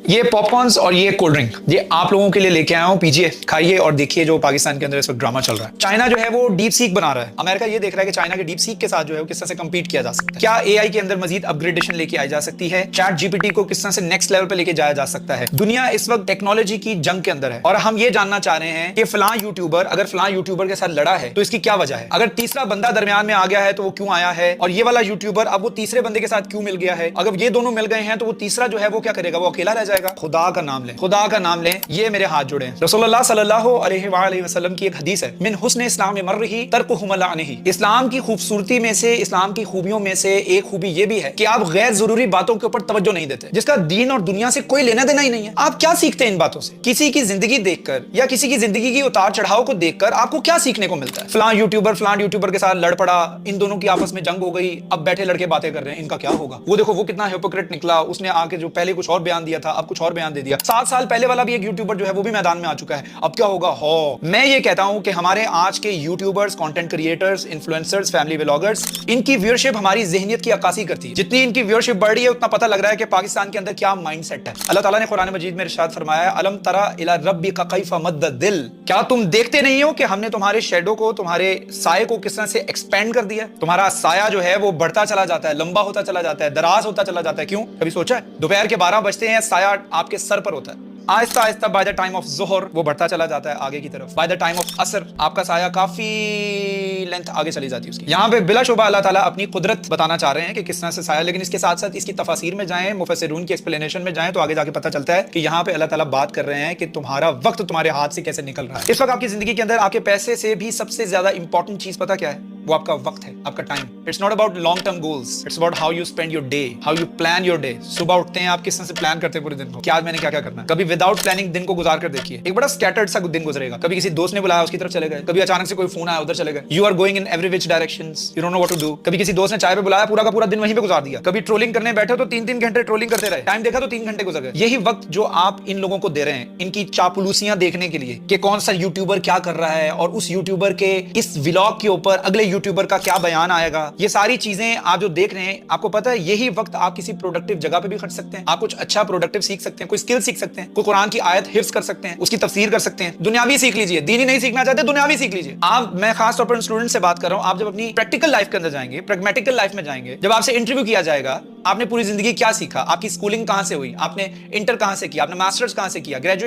یہ پاپ کارنس اور یہ کولڈ ڈرنک یہ آپ لوگوں کے لیے لے کے آیا ہوں، پیجیے، کھائیے اور دیکھیے جو پاکستان کے اندر اس وقت ڈرامہ چل رہا ہے۔ چائنا جو ہے وہ ڈیپ سیک بنا رہا ہے، امریکہ یہ دیکھ رہا ہے کہ چائنا کے ڈیپ سیک کے ساتھ جو ہے وہ کس طرح سے کمپیٹ کیا جا سکتا ہے، کیا اے آئی کے اندر مزید اپ گریڈیشن لے کے آئی جا سکتی ہے، چیٹ جی پی ٹی کو کس طرح سے نیکسٹ لیول پہ لے کے جایا جا سکتا ہے۔ دنیا اس وقت ٹیکنالوجی کی جنگ کے اندر ہے اور ہم یہ جاننا چاہ رہے ہیں کہ فلاں یوٹیوبر اگر فلاں یوٹیوبر کے ساتھ لڑا ہے تو اس کی کیا وجہ ہے، اگر تیسرا بندہ درمیان میں آ گیا ہے تو وہ کیوں آیا ہے، اور یہ والا یوٹیوبر اب وہ تیسرے بندے کے ساتھ کیوں مل گیا ہے، اگر یہ دونوں مل گئے ہیں تو وہ تیسرا جو ہے وہ کیا کرے گا، وہ اکیلا رہ جائے گا۔ خدا کا نام لیں، خدا کا نام لیں، یہ میرے ہاتھ جوڑے ہیں۔ رسول اللہ صلی اللہ علیہ وآلہ وسلم کی ایک حدیث ہے، من حسن اسلام مرہ ترکہ ملعنہ، اسلام کی خوبصورتی میں سے، اسلام کی خوبیوں میں سے ایک خوبی یہ بھی ہے کہ آپ غیر ضروری باتوں کے اوپر توجہ نہیں دیتے، جس کا دین اور دنیا سے کوئی لینا دینا ہی نہیں ہے۔ آپ کیا سیکھتے ہیں ان باتوں سے؟ کسی کی زندگی دیکھ کر یا کسی کی زندگی کی اتار چڑھاؤ کو دیکھ کر آپ کو کیا سیکھنے کو ملتا ہے؟ فلاں یوٹیوبر کے ساتھ لڑ پڑا، ان دونوں کی آپس میں جنگ ہو گئی، اب بیٹھے لڑکے باتیں کر رہے ہیں، ان کا کیا ہوگا؟ وہ دیکھو وہ کتنا ہیپوکریٹ نکلا، اس نے آ کے جو پہلے کچھ اور بیان دیا تھا اب کچھ اور بیان دے دیا۔ 7 سال پہلے والا بھی ایک یوٹیوبر جو ہے وہ بھی میدان میں آ چکا ہے، اب کیا ہوگا؟ میں یہ کہتا ہوں کہ ہمارے آج کے YouTubers, content creators, influencers, family vloggers, ان کی ویورشپ ہماری ذہنیت کی عکاسی کرتی ہے۔ جتنی ان کی ویورشپ بڑھ رہی ہے اتنا پتہ لگ رہا ہے کہ پاکستان کے اندر کیا مائنڈ سیٹ ہے۔ اللہ تعالیٰ نے قرآن مجید میں ارشاد فرمایا ہے، الم تری الی ربک کیف مد الظل، کیا تم دیکھتے نہیں ہو کہ ہم نے تمہارے شیڈو کو، تمہارے سائے کو کس طرح سے ایکسپینڈ کر دیا ہے؟ تمہارا سایہ جو ہے وہ بڑھتا چلا جاتا ہے، لمبا ہوتا چلا جاتا ہے، دراز ہوتا چلا جاتا ہے۔ کیوں؟ کبھی سوچا ہے؟ دوپہر کے 12 بجتے ہیں، سایہ آپ کے سر پر ہوتا ہے، آہستہ آہستہ بائی دا ٹائم آف ظہر وہ بڑھتا چلا جاتا ہے آگے کی طرف، بائی دا ٹائم آف عصر آپ کا سایہ کافی لینتھ آگے چلی جاتی ہے اس کی۔ یہاں پہ بلا شبہ اللہ تعالیٰ اپنی قدرت بتانا چاہ رہے ہیں کہ کس طرح سے سایہ، لیکن اس کے ساتھ ساتھ اس کی تفاسیر میں جائیں، مفسرون کی ایکسپلینیشن میں جائیں تو آگے جا کے پتہ چلتا ہے کہ یہاں پہ اللہ تعالیٰ بات کر رہے ہیں کہ تمہارا وقت تمہارے ہاتھ سے کیسے نکل رہا ہے۔ اس وقت آپ کی زندگی کے اندر آپ کے پیسے سے بھی سب سے زیادہ امپورٹنٹ چیز پتہ کیا ہے؟ وہ آپ کا وقت ہے، آپ کا time. It's not about long term goals, it's about how you spend your day, how you plan your day. صبح اٹھتے ہیں آپ کس طرح سے پلان کرتے ہیں پورے دن کو، کہ آج میں نے کیا کیا کرنا ہے۔ کبھی وداؤٹ پلاننگ دن کو گزار کر دیکھیے، ایک بڑا سکیٹرڈ سا دن گزرے گا۔ کبھی کسی دوست نے بلایا اس کی طرف چلے گئے، کبھی اچانک سے کوئی فون آیا ادھر چلے گئے، you are going in every which directions, you don't know what to do. کبھی کسی دوست نے چائے پہ بلایا، پورا کا پورا دن وہیں پہ گزار دیا۔ کبھی ٹرولنگ کرنے بیٹھے تو 3 گھنٹے ٹرولنگ کرتے رہے، ٹائم دیکھا تو 3 گھنٹے گزر گئے۔ یہی وقت جو آپ ان لوگوں کو دے رہے ہیں ان کی چاپلوسیاں دیکھنے کے لیے کہ کون سا یوٹیوبر کیا کر رہا ہے اور اس یوٹیوبر کے اس ولاگ کے اوپر اگلے یوٹیوبر کا کیا بیان آئے گا، یہ ساری چیزیں آپ جو دیکھ رہے ہیں، آپ کو پتہ ہے یہی وقت آپ کسی پروڈکٹیو جگہ پہ بھی خرچ سکتے ہیں، آپ کچھ اچھا پروڈکٹیو سیکھ سکتے ہیں، کوئی اسکل سیکھ سکتے ہیں، کوئی قرآن کی آیت حفظ کر سکتے ہیں، اس کی تفسیر کر سکتے ہیں، دنیاوی سیکھ لیجیے، دینی نہیں سیکھنا چاہتے دنیاوی سیکھ لیجیے۔ آپ، میں خاص طور پر اسٹوڈنٹ سے بات کر رہا ہوں، آپ جب اپنی پریکٹیکل لائف کے اندر جائیں گے، پریگمیٹیکل لائف میں جائیں گے، جب آپ سے انٹرویو کیا جائے گا، آپ نے پوری زندگی کیا سیکھا، آپ کی اسکولنگ کہاں سے ہوئی، آپ نے انٹر کہاں سے کیا، آپ نے ماسٹرز کہاں سے کیا، گریجویشن